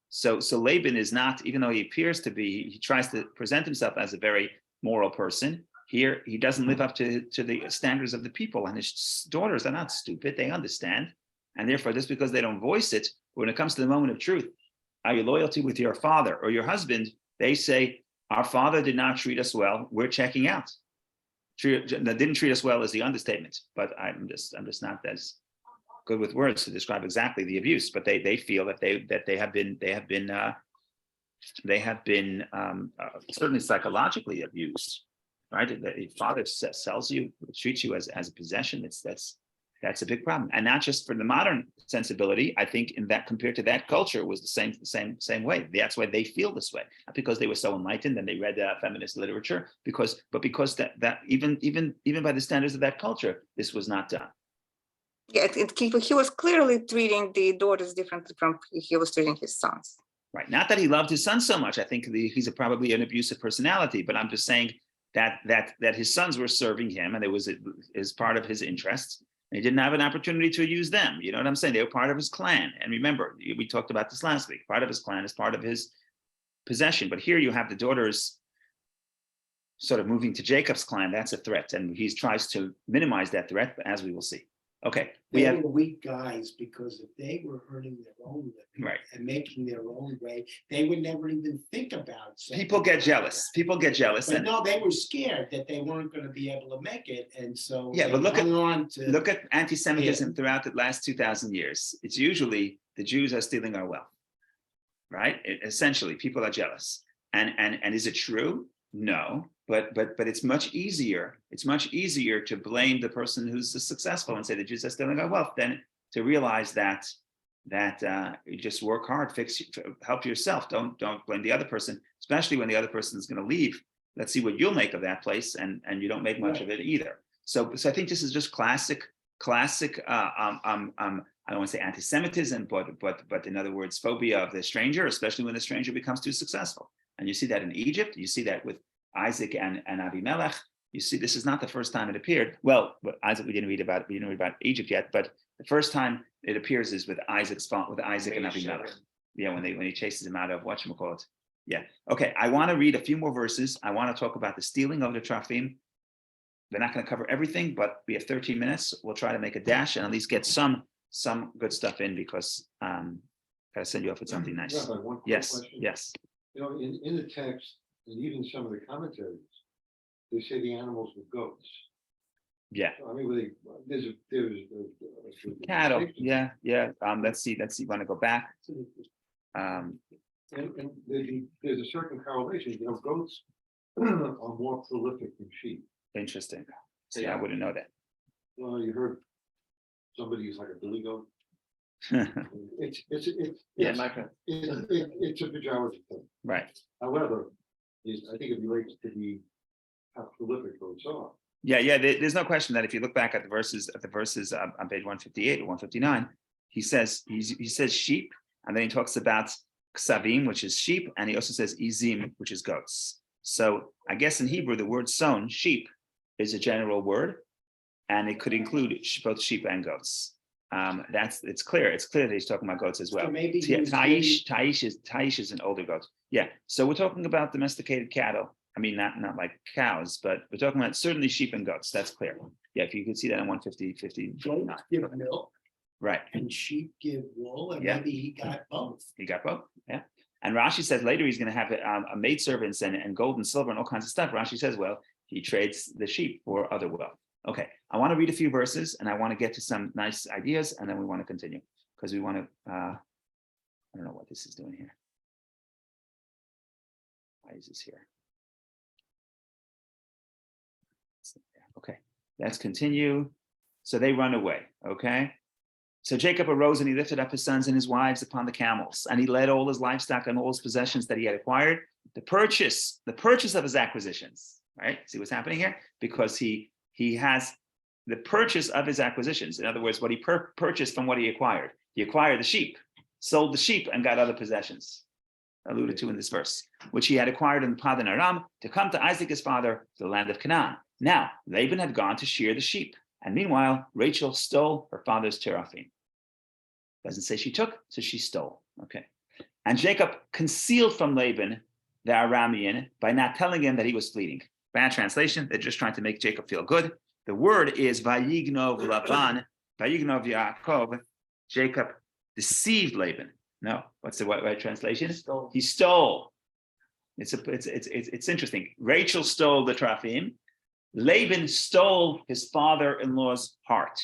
So Laban is not, even though he appears to be, he tries to present himself as a very moral person. Here, he doesn't live up to the standards of the people, and his daughters are not stupid. They understand. And therefore, just because they don't voice it, when it comes to the moment of truth, are you loyal with your father or your husband? They say, our father did not treat us well. We're checking out. That didn't treat us well is the understatement, but I'm just not as good with words to describe exactly the abuse. But they feel that they have been certainly psychologically abused. Right, the father sells you, treats you as a possession. That's a big problem, and not just for the modern sensibility. I think in that, compared to that culture, it was the same way. That's why they feel this way, not because they were so enlightened and they read feminist literature, because that even by the standards of that culture, this was not done. Yeah, he was clearly treating the daughters differently from he was treating his sons. Right, not that he loved his sons so much. I think he's probably an abusive personality, but I'm just saying that his sons were serving him, and it was as part of his interests. And he didn't have an opportunity to use them. You know what I'm saying? They were part of his clan. And remember, we talked about this last week. Part of his clan is part of his possession. But here you have the daughters sort of moving to Jacob's clan. That's a threat, and he tries to minimize that threat, as we will see. Okay, They were weak guys, because if they were earning their own living right. and making their own way, they would never even think about something. People get jealous. But no, they were scared that they weren't going to be able to make it, and so yeah. But look at anti-Semitism throughout the last 2,000 years. It's usually the Jews are stealing our wealth, right? Essentially, people are jealous. And is it true? No. But it's much easier. It's much easier to blame the person who's successful and say the Jews are stealing our wealth than to realize that you just work hard, help yourself. Don't blame the other person, especially when the other person is going to leave. Let's see what you'll make of that place, and you don't make much of it either. So I think this is just classic. I don't want to say anti-Semitism, but in other words, phobia of the stranger, especially when the stranger becomes too successful. And you see that in Egypt. You see that with Isaac and Abimelech. You see, this is not the first time it appeared. Well, but Isaac, we didn't read about Egypt yet, but the first time it appears is with Isaac and Abimelech. Yeah, when he chases him out of whatchamacallit. Yeah. Okay, I want to read a few more verses. I want to talk about the stealing of the Trafim. We're not going to cover everything, but we have 13 minutes. We'll try to make a dash and at least get some good stuff in, because gotta send you off with something nice. Rabbi, one quick Yes, question. yes. You know, in the text, and even some of the commentaries, they say the animals were goats. Yeah. I mean, there's Cattle. Yeah. Let's see. Want to go back? And there's a certain correlation. You know, goats are more prolific than sheep. Interesting. See, I wouldn't know that. Well, you heard somebody's like a billy goat. Yes. It's a pejorative thing. Right. However, I think it relates to how prolific goats are. Yeah. There's no question that if you look back at the verses on page 158 or 159, he says sheep, and then he talks about ksavim, which is sheep, and he also says izim, which is goats. So I guess in Hebrew, the word sown, sheep, is a general word, and it could include both sheep and goats. it's clear. It's clear that he's talking about goats as well. So maybe he Yeah, was Taish is an older goat. Yeah. So we're talking about domesticated cattle. I mean, not like cows, but we're talking about certainly sheep and goats. That's clear. Yeah, if you could see that in 150, Goats give milk right. and sheep give wool, and Yeah. maybe he got both. He got both. Yeah. And Rashi says later he's going to have a maidservants and gold and silver and all kinds of stuff. Rashi says, well, he trades the sheep for other wealth. Okay. I want to read a few verses and I want to get to some nice ideas and then we want to continue because we want to, I don't know what this is doing here. Why is this here? Okay. Let's continue. So they run away. Okay. So Jacob arose and he lifted up his sons and his wives upon the camels, and he led all his livestock and all his possessions that he had acquired, the purchase of his acquisitions, right? See what's happening here? Because he has the purchase of his acquisitions. In other words, what he purchased from what he acquired. He acquired the sheep, sold the sheep, and got other possessions, alluded to in this verse, which he had acquired in the Padan Aram to come to Isaac his father to the land of Canaan. Now, Laban had gone to shear the sheep, and meanwhile, Rachel stole her father's teraphim. Doesn't say she took, so she stole. Okay. And Jacob concealed from Laban the Aramean by not telling him that he was fleeing. Bad translation. They're just trying to make Jacob feel good. The word is Vayignov Laban, Vayignov Yaakov. Jacob deceived Laban. No, what's the right translation? He stole. It's interesting. Rachel stole the teraphim. Laban stole his father-in-law's heart.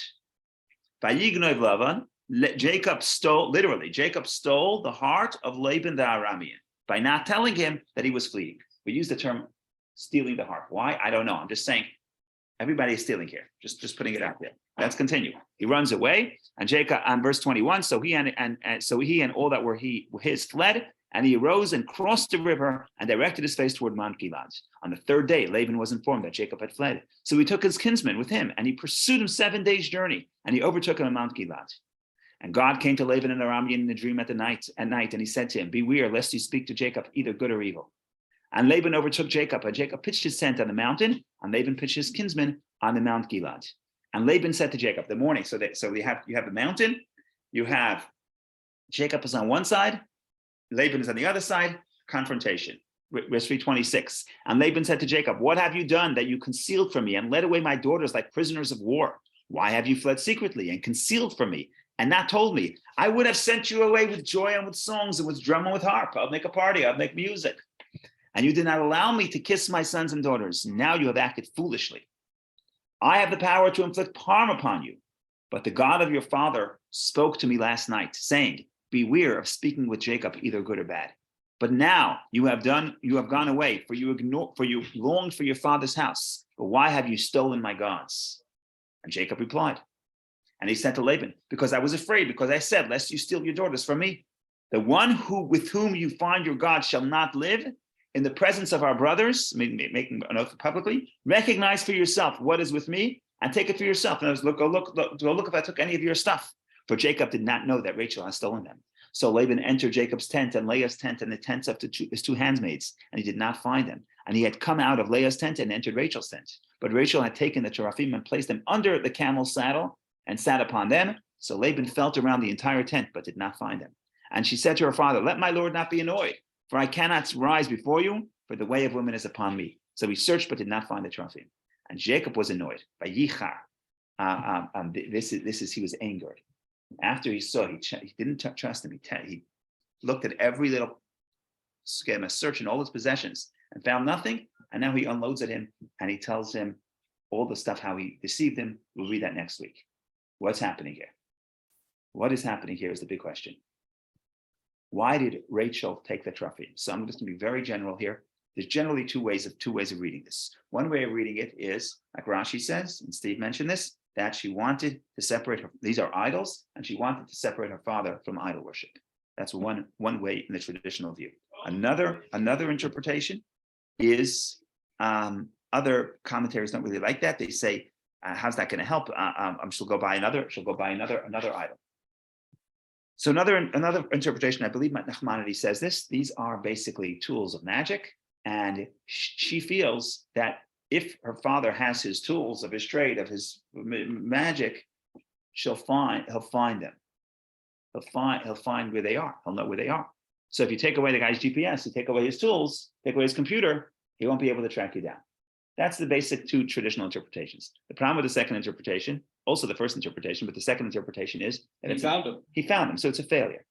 Vayignov Laban. Jacob stole the heart of Laban the Aramean by not telling him that he was fleeing. We use the term stealing the heart. Why? I don't know. I'm just saying everybody is stealing here. Just putting it out there. Let's continue. He runs away, and Jacob on verse 21. So he and all that were his fled, and he arose and crossed the river and directed his face toward Mount Gilad. On the third day, Laban was informed that Jacob had fled. So he took his kinsman with him, and he pursued him 7 days' journey, and he overtook him at Mount Gilad. And God came to Laban and Aramean in a dream at night, and he said to him, beware lest you speak to Jacob either good or evil. And Laban overtook Jacob, and Jacob pitched his tent on the mountain, and Laban pitched his kinsman on the Mount Gilad. And Laban said to Jacob, the morning, so you have the mountain, you have Jacob is on one side, Laban is on the other side, confrontation. Verse 326. And Laban said to Jacob, what have you done that you concealed from me and led away my daughters like prisoners of war? Why have you fled secretly and concealed from me and not told me? I would have sent you away with joy and with songs and with drum and with harp. I'll make a party. I'll make music. And you did not allow me to kiss my sons and daughters. Now you have acted foolishly. I have the power to inflict harm upon you. But the God of your father spoke to me last night, saying, beware of speaking with Jacob, either good or bad. But now you have gone away, for you longed for your father's house. But why have you stolen my gods? And Jacob replied, and he said to Laban, because I was afraid, because I said, lest you steal your daughters from me. The one with whom you find your God shall not live. In the presence of our brothers, making an oath publicly, recognize for yourself what is with me and take it for yourself. And go look if I took any of your stuff. For Jacob did not know that Rachel had stolen them. So Laban entered Jacob's tent and Leah's tent and the tents of his two handmaids, and he did not find them. And he had come out of Leah's tent and entered Rachel's tent. But Rachel had taken the teraphim and placed them under the camel's saddle and sat upon them. So Laban felt around the entire tent, but did not find them. And she said to her father, let my lord not be annoyed, for I cannot rise before you, for the way of women is upon me. So he searched, but did not find the teraphim. And Jacob was annoyed by Yichar. He was angered. After he saw, he didn't trust him. He looked at every little scheme, a search in all his possessions, and found nothing. And now he unloads at him, and he tells him all the stuff, how he deceived him. We'll read that next week. What's happening here? What is happening here is the big question. Why did Rachel take the teraphim? So I'm just going to be very general here. There's generally two ways of reading this. One way of reading it is, like Rashi says, and Steve mentioned this, that she wanted to separate her. These are idols, and she wanted to separate her father from idol worship. That's one way in the traditional view. Another interpretation is other commentaries don't really like that. They say, how's that going to help? She'll go buy another idol. So another interpretation, I believe Nachmanides says this, these are basically tools of magic. And she feels that if her father has his tools of his trade, of his magic, he'll find them. He'll find where they are. He'll know where they are. So if you take away the guy's GPS, you take away his tools, take away his computer, he won't be able to track you down. That's the basic two traditional interpretations. The problem with the second interpretation, also the first interpretation, but the second interpretation is that He found him. he found them, so it's a failure.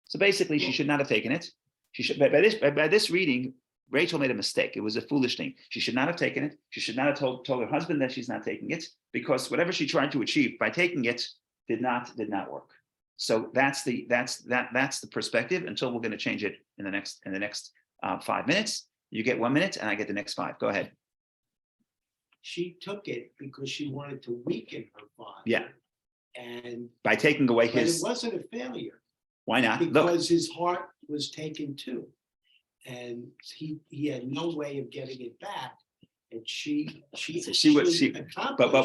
So basically, she should not have taken it. She should by this reading, Rachel made a mistake. It was a foolish thing. She should not have taken it. She should not have told her husband that she's not taking it, because whatever she tried to achieve by taking it did not work. So that's the perspective until we're going to change it in the next 5 minutes. You get 1 minute and I get the next 5. Go ahead. She took it because she wanted to weaken her father. Yeah. And By taking away but it his, wasn't a failure why not? Look, because his heart was taken too. And he had no way of getting it back. And she accomplished.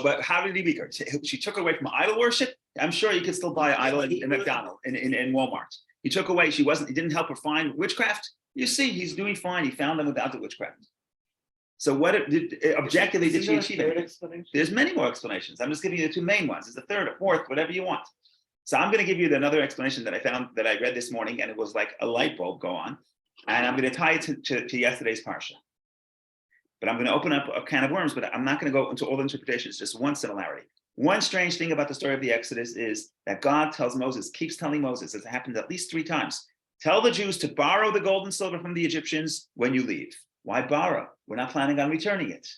but how did he beat her? She took away from idol worship. I'm sure you could still buy an idol in McDonald's, in Walmart. He took away, he didn't help her find witchcraft. You see, he's doing fine. He found them without the witchcraft. So what objectively did she achieve? There's many more explanations. I'm just giving you the 2 main ones. There's a third, a fourth, whatever you want. So I'm going to give you another explanation that I found, that I read this morning, and it was like a light bulb go on. And I'm going to tie it to yesterday's parsha. But I'm going to open up a can of worms, but I'm not going to go into all the interpretations, just one similarity. One strange thing about the story of the Exodus is that God keeps telling Moses, as it happened at least 3 times, tell the Jews to borrow the gold and silver from the Egyptians when you leave. Why borrow? We're not planning on returning it.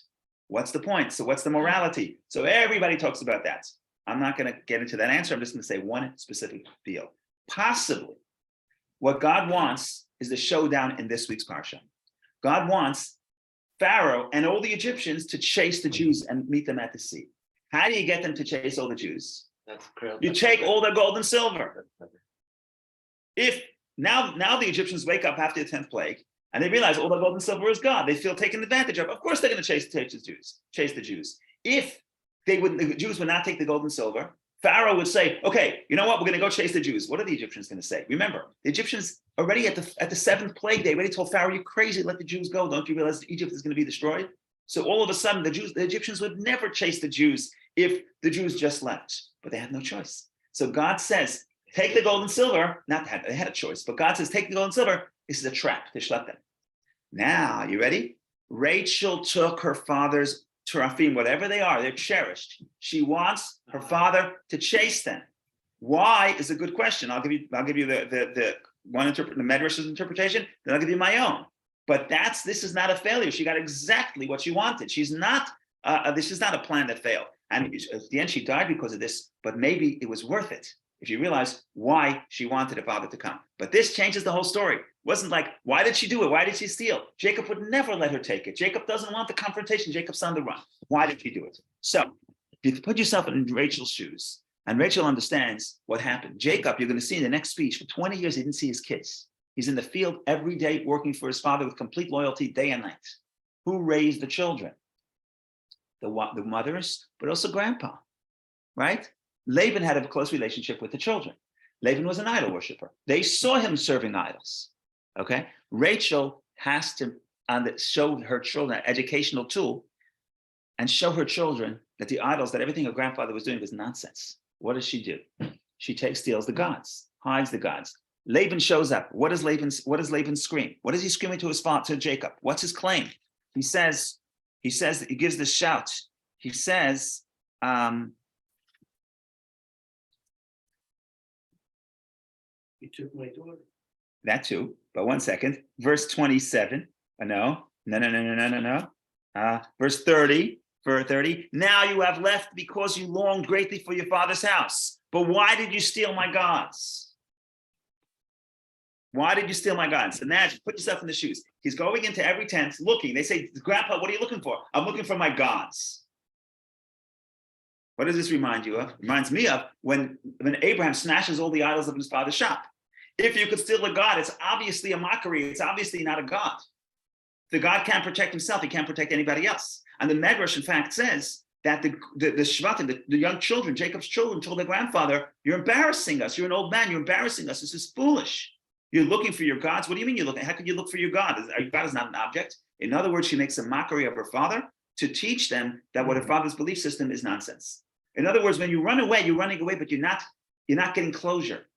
What's the point? So what's the morality? So everybody talks about that. I'm not going to get into that answer. I'm just going to say one specific deal. Possibly, what God wants is the showdown in this week's parsha. God wants Pharaoh and all the Egyptians to chase the Jews and meet them at the sea. How do you get them to chase all the Jews? You take all their gold and silver. If now the Egyptians wake up after the 10th plague and they realize all the gold and silver is God, they feel taken advantage of. Of course, they're going to chase the Jews. If the Jews would not take the gold and silver, Pharaoh would say, okay, you know what? We're going to go chase the Jews. What are the Egyptians going to say? Remember, the Egyptians already at the 7th plague, they already told Pharaoh, you're crazy, let the Jews go. Don't you realize Egypt is going to be destroyed? So all of a sudden, the Egyptians would never chase the Jews if the Jews just left, but they had no choice. So God says, take the gold and silver, they had a choice, but God says, take the gold and silver. This is a trap to shlet them. Now, you ready? Rachel took her father's teraphim, whatever they are, they're cherished. She wants her father to chase them. Why is a good question. I'll give you the Medrash's interpretation, then I'll give you my own. But this is not a failure. She got exactly what she wanted. This is not a plan that failed. And at the end, she died because of this, but maybe it was worth it if you realize why she wanted her father to come. But this changes the whole story. It wasn't like, why did she do it? Why did she steal? Jacob would never let her take it. Jacob doesn't want the confrontation. Jacob's on the run. Why did she do it? So if you put yourself in Rachel's shoes, and Rachel understands what happened. Jacob, you're going to see in the next speech, for 20 years, he didn't see his kids. He's in the field every day working for his father with complete loyalty, day and night. Who raised the children? The mothers, but also grandpa, right? Laban had a close relationship with the children. Laban was an idol worshiper. They saw him serving idols, okay? Rachel has to show her children an educational tool and show her children that the idols, that everything her grandfather was doing was nonsense. What does she do? She steals the gods, hides the gods. Laban shows up. What does Laban scream? What is he screaming to his father, to Jacob? What's his claim? He gives this shout. He says, You took my daughter. that too, but 1 second. Verse 27. No. Verse 30. Verse 30. Now you have left because you longed greatly for your father's house. But why did you steal my gods? Why did you steal my gods? Imagine, put yourself in the shoes. He's going into every tent looking. They say, Grandpa, what are you looking for? I'm looking for my gods. What does this remind you of? It reminds me of when Abraham smashes all the idols of his father's shop. If you could steal a god, it's obviously a mockery. It's obviously not a god. The God can't protect himself. He can't protect anybody else. And the Medrash, in fact, says that the Shvatim, the young children, Jacob's children, told their grandfather, you're embarrassing us. You're an old man. You're embarrassing us. This is foolish. You're looking for your gods. What do you mean you're looking? How could you look for your God? Your God is not an object. In other words, she makes a mockery of her father to teach them that what her father's belief system is nonsense. In other words, when you run away, you're running away, but you're not getting closure.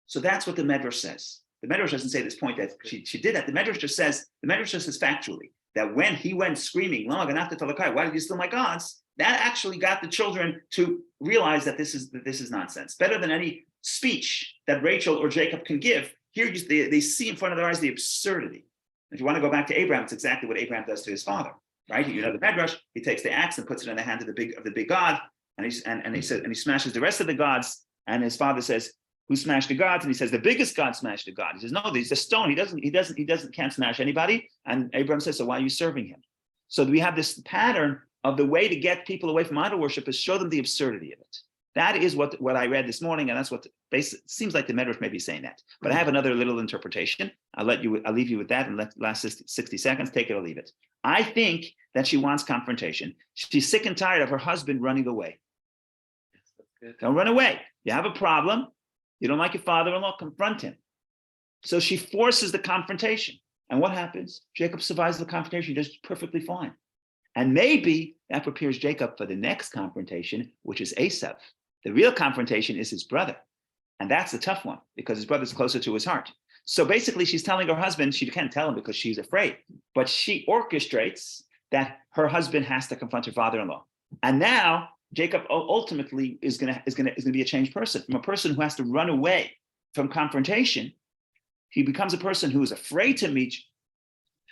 So that's what the Medrash says. The Medrash doesn't say this point that she did that. The Medrash just says factually that when he went screaming, why did you steal my gods? That actually got the children to realize that this is nonsense. Better than any speech that Rachel or Jacob can give. Here they see in front of their eyes the absurdity. If you want to go back to Abraham, it's exactly what Abraham does to his father, right? You know the Medrash. He takes the axe and puts it in the hand of the big god, and he smashes the rest of the gods. And his father says, "Who smashed the gods?" And he says, "The biggest god smashed the god." He says, "No, he's a stone. He can't smash anybody." And Abraham says, "So why are you serving him?" So we have this pattern of the way to get people away from idol worship is show them the absurdity of it. That is what I read this morning, and that's what seems like the Medrash may be saying that. But I have another little interpretation. I'll leave you with that and let last 60 seconds, take it or leave it. I think that she wants confrontation. She's sick and tired of her husband running away. Don't run away. You have a problem. You don't like your father-in-law, confront him. So she forces the confrontation. And what happens? Jacob survives the confrontation, he does perfectly fine. And maybe that prepares Jacob for the next confrontation, which is Esav. The real confrontation is his brother. And that's the tough one because his brother's closer to his heart. So basically she's telling her husband, she can't tell him because she's afraid, but she orchestrates that her husband has to confront her father-in-law. And now Jacob ultimately is going to be a changed person. From a person who has to run away from confrontation, he becomes a person who is afraid to meet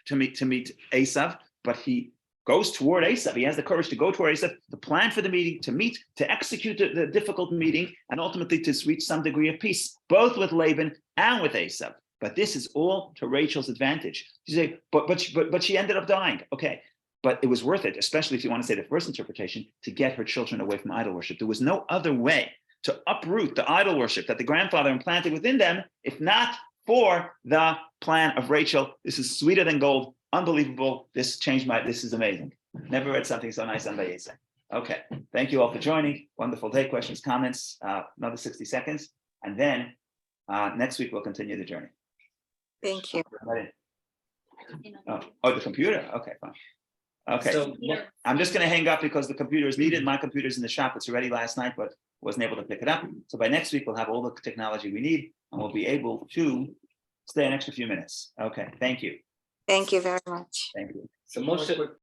Esav, but he goes toward Esav. He has the courage to go toward Esav, to plan for the meeting, to meet, to execute the difficult meeting, and ultimately to reach some degree of peace, both with Laban and with Esav. But this is all to Rachel's advantage. You say, but she ended up dying. Okay, but it was worth it, especially if you want to say the first interpretation, to get her children away from idol worship. There was no other way to uproot the idol worship that the grandfather implanted within them, if not for the plan of Rachel. This is sweeter than gold. Unbelievable. This is amazing. Never read something so nice on Vayeshev. Okay. Thank you all for joining. Wonderful day. Questions, comments, another 60 seconds. And then next week, we'll continue the journey. Thank you. Oh, the computer. Okay, fine. Okay. So, I'm just going to hang up because the computer is needed. My computer's in the shop. It's ready last night, but wasn't able to pick it up. So by next week, we'll have all the technology we need and we'll be able to stay an extra few minutes. Okay. Thank you. Thank you very much. Thank you. so Moshe,